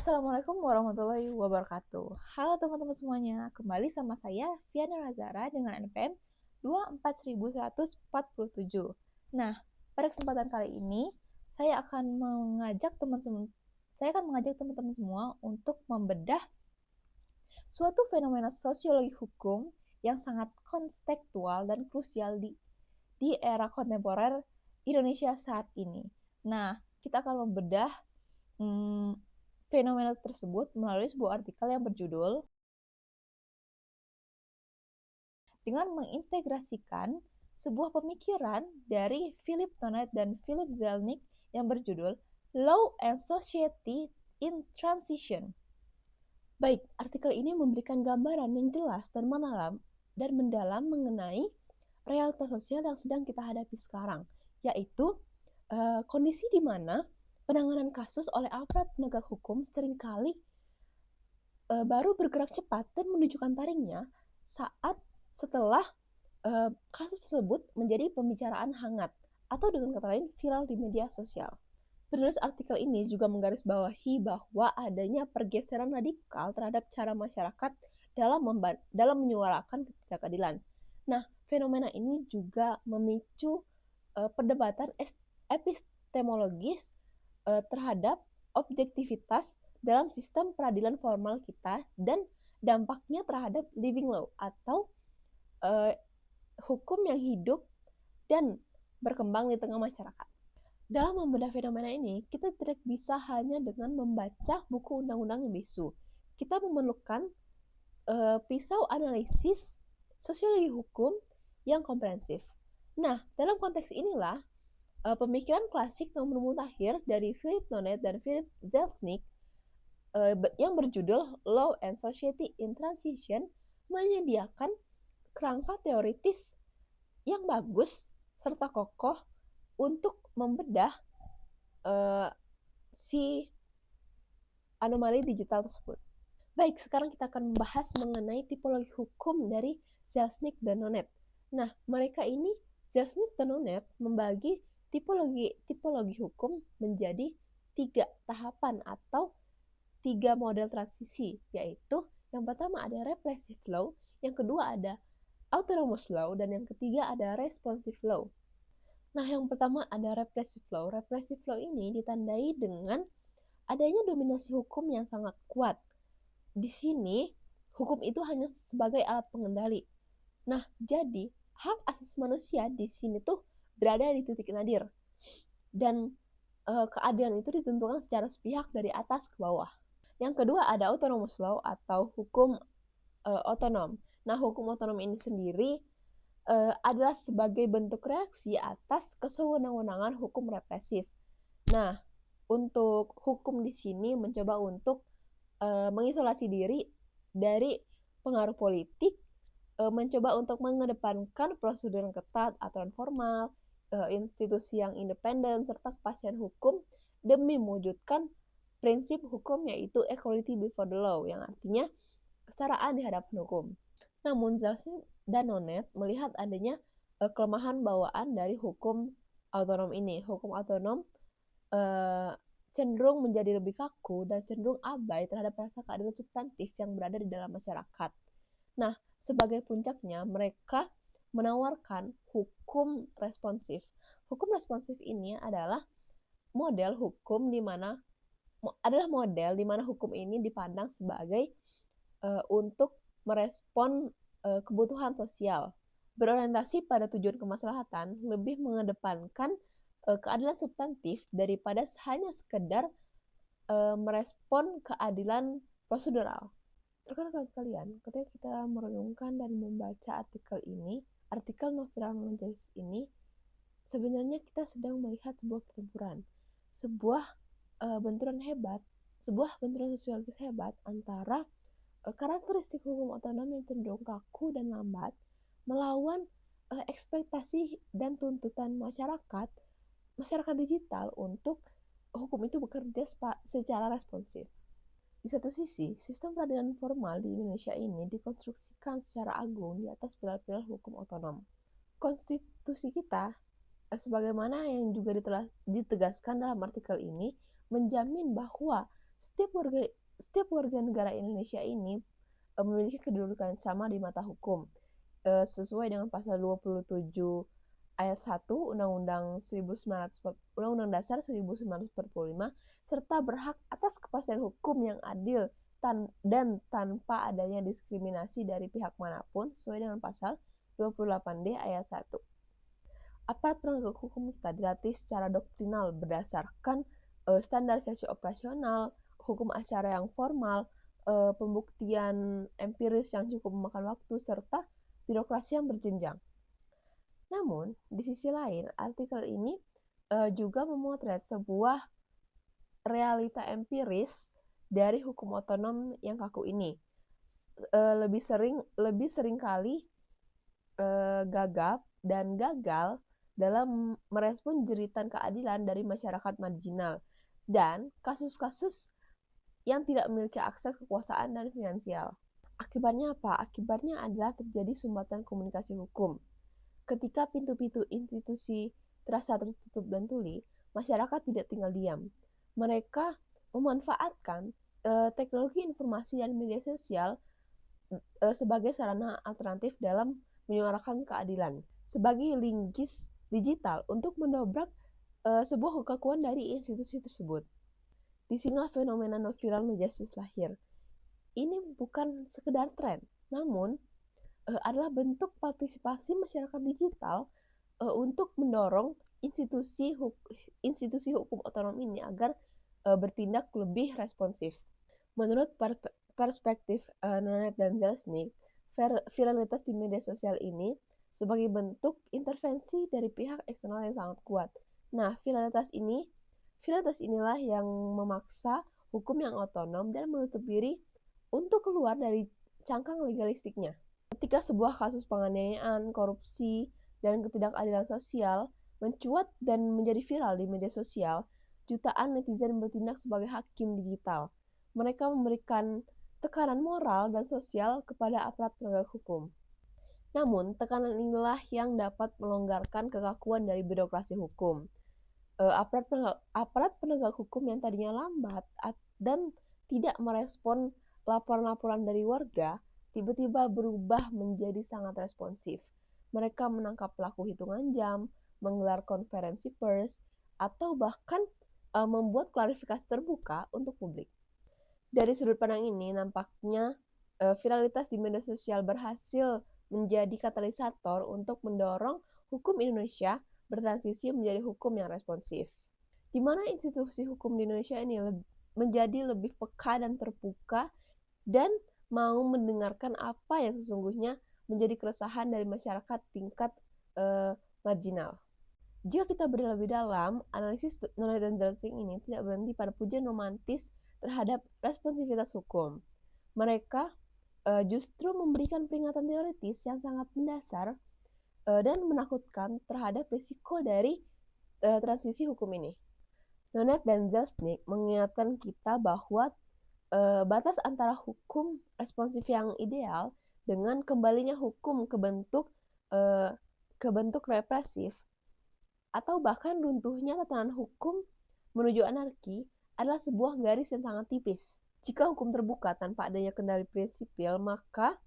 Assalamualaikum warahmatullahi wabarakatuh. Halo teman-teman semuanya, kembali sama saya Viana Razara dengan NPM 24147. Nah, pada kesempatan kali ini saya akan mengajak teman-teman semua untuk membedah suatu fenomena sosiologi hukum yang sangat kontekstual dan krusial di era kontemporer Indonesia saat ini. Nah, kita akan membedah fenomena tersebut melalui sebuah artikel yang berjudul dengan mengintegrasikan sebuah pemikiran dari Philip Tonet dan Philip Zelnick yang berjudul Law and Society in Transition. Baik, artikel ini memberikan gambaran yang jelas dan mendalam mengenai realitas sosial yang sedang kita hadapi sekarang, yaitu kondisi di mana penanganan kasus oleh aparat penegak hukum seringkali baru bergerak cepat dan menunjukkan taringnya setelah kasus tersebut menjadi pembicaraan hangat atau dengan kata lain viral di media sosial. Penulis artikel ini juga menggarisbawahi bahwa adanya pergeseran radikal terhadap cara masyarakat dalam menyuarakan ketidakadilan. Nah, fenomena ini juga memicu perdebatan epistemologis terhadap objektivitas dalam sistem peradilan formal kita dan dampaknya terhadap living law atau hukum yang hidup dan berkembang di tengah masyarakat. Dalam membedah fenomena ini, kita tidak bisa hanya dengan membaca buku undang-undang yang bisu. Kita memerlukan pisau analisis sosiologi hukum yang komprehensif. Nah, dalam konteks inilah pemikiran klasik nomor mutakhir dari Philip Tonet dan Philip Zelnick yang berjudul Law and Society in Transition menyediakan kerangka teoritis yang bagus serta kokoh untuk membedah si anomali digital tersebut. Baik, sekarang kita akan membahas mengenai tipologi hukum dari Zelnick dan Tonet. Nah, mereka ini, Zelnick dan Tonet, membagi tipologi hukum menjadi 3 tahapan atau 3 model transisi, yaitu yang pertama ada repressive law, yang kedua ada autonomous law, dan yang ketiga ada responsive law. Nah, yang pertama ada repressive law. Repressive law ini ditandai dengan adanya dominasi hukum yang sangat kuat. Di sini, hukum itu hanya sebagai alat pengendali. Nah, jadi hak asasi manusia di sini tuh berada di titik nadir. Dan keadilan itu ditentukan secara sepihak dari atas ke bawah. Yang kedua ada autonomous law atau hukum otonom. Nah, hukum otonom ini sendiri adalah sebagai bentuk reaksi atas kesewenang-wenangan hukum represif. Nah, untuk hukum di sini mencoba untuk mengisolasi diri dari pengaruh politik, mencoba untuk mengedepankan prosedur yang ketat, aturan formal, institusi yang independen, serta kepastian hukum demi mewujudkan prinsip hukum yaitu equality before the law, yang artinya kesetaraan di hadapan hukum. Namun Zelnick dan Tonet melihat adanya kelemahan bawaan dari hukum otonom ini. Hukum otonom cenderung menjadi lebih kaku dan cenderung abai terhadap rasa keadilan substantif yang berada di dalam masyarakat. Nah, sebagai puncaknya, mereka menawarkan hukum responsif. Hukum responsif ini adalah model di mana hukum ini dipandang sebagai untuk merespon kebutuhan sosial. Berorientasi pada tujuan kemaslahatan, lebih mengedepankan keadilan substantif daripada hanya sekedar merespon keadilan prosedural. Rekan-rekan sekalian, ketika kita merenungkan dan membaca artikel Noviral Knowledge ini, sebenarnya kita sedang melihat sebuah pertempuran, sebuah benturan sosiologis hebat antara karakteristik hukum otonom yang cenderung kaku dan lambat melawan ekspektasi dan tuntutan masyarakat digital untuk hukum itu bekerja secara responsif. Di satu sisi, sistem peradilan formal di Indonesia ini dikonstruksikan secara agung di atas pilar-pilar hukum otonom. Konstitusi kita, sebagaimana yang juga ditegaskan dalam artikel ini, menjamin bahwa Setiap warga negara Indonesia ini memiliki kedudukan sama di mata hukum sesuai dengan pasal 27 ayat 1 Undang-Undang Dasar 1945 serta berhak atas kepastian hukum yang adil dan tanpa adanya diskriminasi dari pihak manapun sesuai dengan pasal 28D ayat 1. Aparat penegak hukum kita dilatih secara doktrinal berdasarkan standarisasi operasional, hukum acara yang formal, pembuktian empiris yang cukup memakan waktu, serta birokrasi yang berjenjang. Namun, di sisi lain, artikel ini juga memotret sebuah realita empiris dari hukum otonom yang kaku ini. Lebih sering kali gagap dan gagal dalam merespon jeritan keadilan dari masyarakat marginal dan kasus-kasus yang tidak memiliki akses kekuasaan dan finansial. Akibatnya apa? Akibatnya adalah terjadi sumbatan komunikasi hukum. Ketika pintu-pintu institusi terasa tertutup dan tuli, masyarakat tidak tinggal diam. Mereka memanfaatkan teknologi informasi dan media sosial sebagai sarana alternatif dalam menyuarakan keadilan. Sebagai linggis digital untuk mendobrak sebuah kekakuan dari institusi tersebut. Disinilah fenomena no viral no justice lahir. Ini bukan sekedar tren, namun adalah bentuk partisipasi masyarakat digital untuk mendorong institusi hukum otonom ini agar bertindak lebih responsif. Menurut perspektif Nonet dan Zelznick, viralitas di media sosial ini sebagai bentuk intervensi dari pihak eksternal yang sangat kuat. Nah, viralitas inilah yang memaksa hukum yang otonom dan menutup diri untuk keluar dari cangkang legalistiknya. Ketika sebuah kasus penganiayaan, korupsi, dan ketidakadilan sosial mencuat dan menjadi viral di media sosial, jutaan netizen bertindak sebagai hakim digital. Mereka memberikan tekanan moral dan sosial kepada aparat penegak hukum. Namun, tekanan inilah yang dapat melonggarkan kekakuan dari birokrasi hukum. Aparat penegak hukum yang tadinya lambat dan tidak merespon laporan-laporan dari warga, tiba-tiba berubah menjadi sangat responsif. Mereka menangkap pelaku hitungan jam, menggelar konferensi pers, atau bahkan membuat klarifikasi terbuka untuk publik. Dari sudut pandang ini, nampaknya viralitas di media sosial berhasil menjadi katalisator untuk mendorong hukum Indonesia bertransisi menjadi hukum yang responsif, di mana institusi hukum di Indonesia ini menjadi lebih peka dan terbuka dan mau mendengarkan apa yang sesungguhnya menjadi keresahan dari masyarakat tingkat marginal. Jika kita berada lebih dalam, analisis Nonet dan Zelznick ini tidak berhenti pada pujian romantis terhadap responsivitas hukum. Mereka justru memberikan peringatan teoritis yang sangat mendasar dan menakutkan terhadap risiko dari transisi hukum ini. Nonet dan Zelznick mengingatkan kita bahwa batas antara hukum responsif yang ideal dengan kembalinya hukum ke bentuk represif atau bahkan runtuhnya tatanan hukum menuju anarki adalah sebuah garis yang sangat tipis. Jika hukum terbuka tanpa adanya kendali prinsipil, maka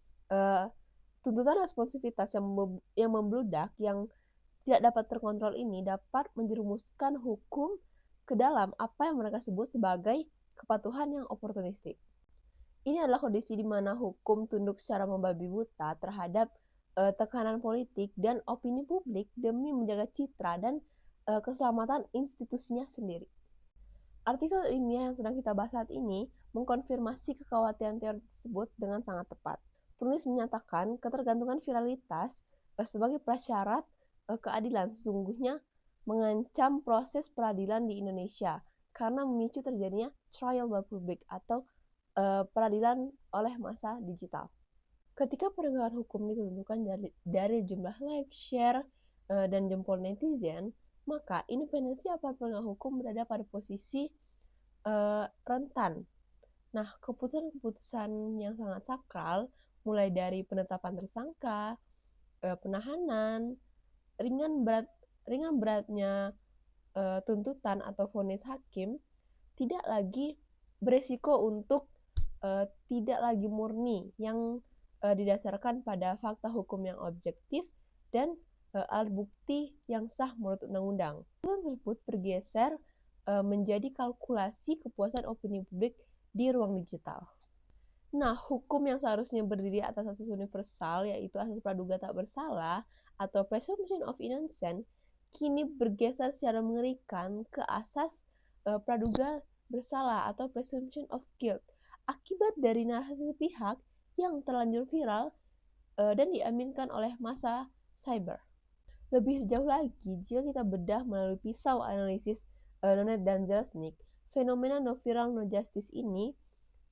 tuntutan responsivitas yang membludak, yang tidak dapat terkontrol ini dapat menjerumuskan hukum ke dalam apa yang mereka sebut sebagai kepatuhan yang oportunistik. Ini adalah kondisi di mana hukum tunduk secara membabi buta terhadap tekanan politik dan opini publik demi menjaga citra dan keselamatan institusinya sendiri. Artikel ilmiah yang sedang kita bahas saat ini mengkonfirmasi kekhawatiran teori tersebut dengan sangat tepat. Penulis menyatakan ketergantungan viralitas sebagai prasyarat keadilan sesungguhnya mengancam proses peradilan di Indonesia karena memicu terjadinya trial by public atau peradilan oleh massa digital. Ketika penegakan hukum ditentukan dari jumlah like, share, dan jempol netizen, maka independensi aparat penegak hukum berada pada posisi rentan. Nah, keputusan-keputusan yang sangat sakral, mulai dari penetapan tersangka, penahanan, ringan beratnya tuntutan atau vonis hakim, tidak lagi beresiko untuk tidak lagi murni yang didasarkan pada fakta hukum yang objektif dan alat bukti yang sah menurut undang-undang. Keputusan tersebut bergeser menjadi kalkulasi kepuasan opini publik di ruang digital. Nah, hukum yang seharusnya berdiri atas asas universal, yaitu asas praduga tak bersalah atau presumption of innocence, kini bergeser secara mengerikan ke asas praduga bersalah atau presumption of guilt akibat dari narasi sepihak yang terlanjur viral dan diaminkan oleh massa cyber. Lebih jauh lagi, jika kita bedah melalui pisau analisis Nonet dan Zelazny, fenomena no viral no justice ini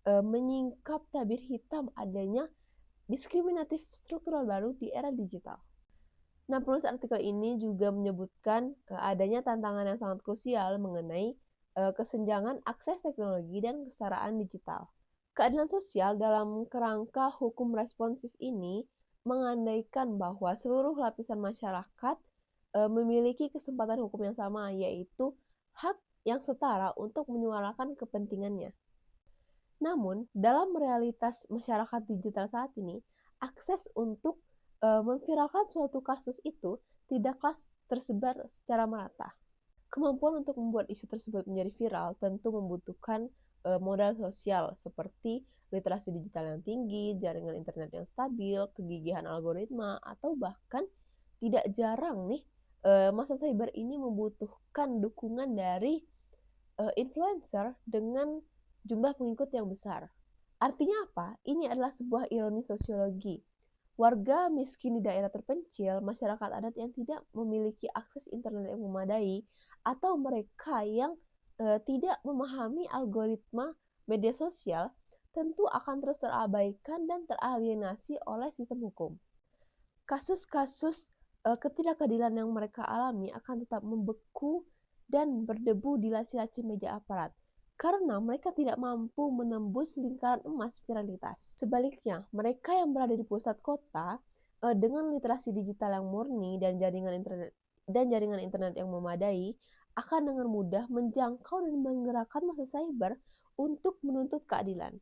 menyingkap tabir hitam adanya diskriminatif struktural baru di era digital. Nah, penulis artikel ini juga menyebutkan adanya tantangan yang sangat krusial mengenai kesenjangan akses teknologi dan kesetaraan digital. Keadilan sosial dalam kerangka hukum responsif ini mengandaikan bahwa seluruh lapisan masyarakat memiliki kesempatan hukum yang sama, yaitu hak yang setara untuk menyuarakan kepentingannya. Namun, dalam realitas masyarakat digital saat ini, akses untuk memviralkan suatu kasus itu tidaklah tersebar secara merata. Kemampuan untuk membuat isu tersebut menjadi viral tentu membutuhkan modal sosial seperti literasi digital yang tinggi, jaringan internet yang stabil, kegigihan algoritma, atau bahkan tidak jarang nih masa cyber ini membutuhkan dukungan dari influencer dengan jumlah pengikut yang besar. Artinya apa? Ini adalah sebuah ironi sosiologi. Warga miskin di daerah terpencil, masyarakat adat yang tidak memiliki akses internet yang memadai, atau mereka yang tidak memahami algoritma media sosial, tentu akan terus terabaikan dan teralienasi oleh sistem hukum. Kasus-kasus ketidakadilan yang mereka alami akan tetap membeku dan berdebu di laci-laci meja aparat, karena mereka tidak mampu menembus lingkaran emas viralitas. Sebaliknya, mereka yang berada di pusat kota dengan literasi digital yang murni dan jaringan internet yang memadai akan dengan mudah menjangkau dan menggerakkan massa cyber untuk menuntut keadilan.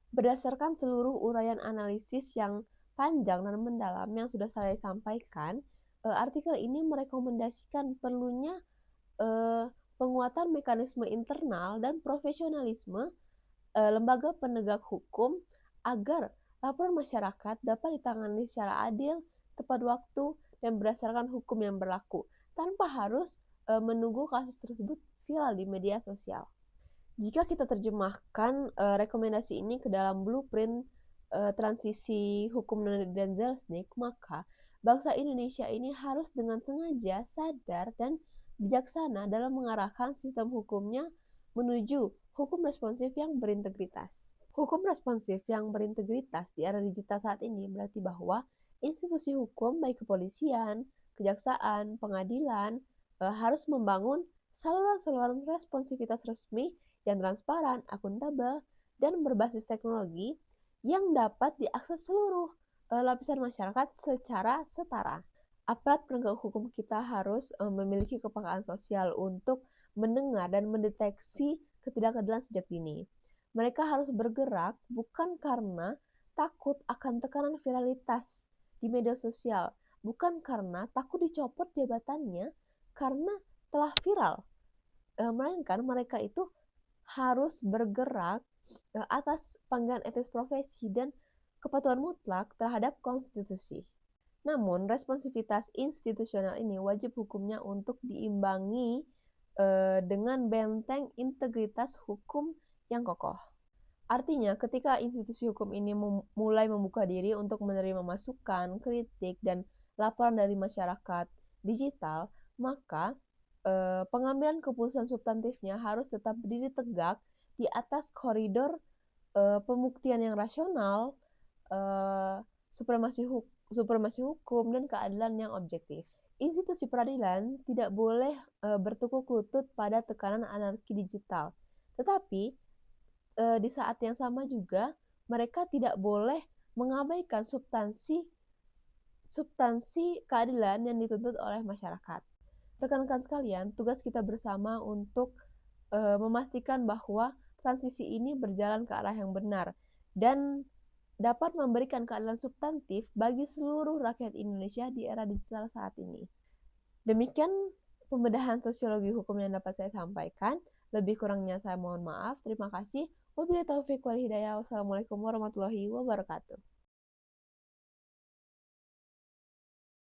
Berdasarkan seluruh uraian analisis yang panjang dan mendalam yang sudah saya sampaikan, artikel ini merekomendasikan perlunya penguatan mekanisme internal dan profesionalisme lembaga penegak hukum agar laporan masyarakat dapat ditangani secara adil, tepat waktu, dan berdasarkan hukum yang berlaku, tanpa harus menunggu kasus tersebut viral di media sosial. Jika kita terjemahkan rekomendasi ini ke dalam blueprint transisi hukum dan Zelazny, maka bangsa Indonesia ini harus dengan sengaja, sadar, dan bijaksana dalam mengarahkan sistem hukumnya menuju hukum responsif yang berintegritas. Hukum responsif yang berintegritas di era digital saat ini berarti bahwa institusi hukum baik kepolisian, kejaksaan, pengadilan harus membangun saluran-saluran responsivitas resmi yang transparan, akuntabel, dan berbasis teknologi yang dapat diakses seluruh lapisan masyarakat secara setara. Aparat penegak hukum kita harus memiliki kepekaan sosial untuk mendengar dan mendeteksi ketidakadilan sejak dini. Mereka harus bergerak bukan karena takut akan tekanan viralitas di media sosial, bukan karena takut dicopot jabatannya karena telah viral, melainkan mereka itu harus bergerak atas panggilan etis profesi dan kepatuhan mutlak terhadap konstitusi. Namun, responsivitas institusional ini wajib hukumnya untuk diimbangi dengan benteng integritas hukum yang kokoh. Artinya, ketika institusi hukum ini mulai membuka diri untuk menerima masukan, kritik, dan laporan dari masyarakat digital, maka pengambilan keputusan substantifnya harus tetap berdiri tegak di atas koridor pembuktian yang rasional, supremasi hukum, dan keadilan yang objektif. Institusi peradilan tidak boleh bertekuk lutut pada tekanan anarki digital, tetapi di saat yang sama juga mereka tidak boleh mengabaikan substansi keadilan yang dituntut oleh masyarakat. Rekan-rekan sekalian, tugas kita bersama untuk memastikan bahwa transisi ini berjalan ke arah yang benar dan dapat memberikan keadilan substantif bagi seluruh rakyat Indonesia di era digital saat ini. Demikian pembedahan sosiologi hukum yang dapat saya sampaikan. Lebih kurangnya saya mohon maaf. Terima kasih. Wabillahi taufiq wal hidayah. Wassalamualaikum warahmatullahi wabarakatuh.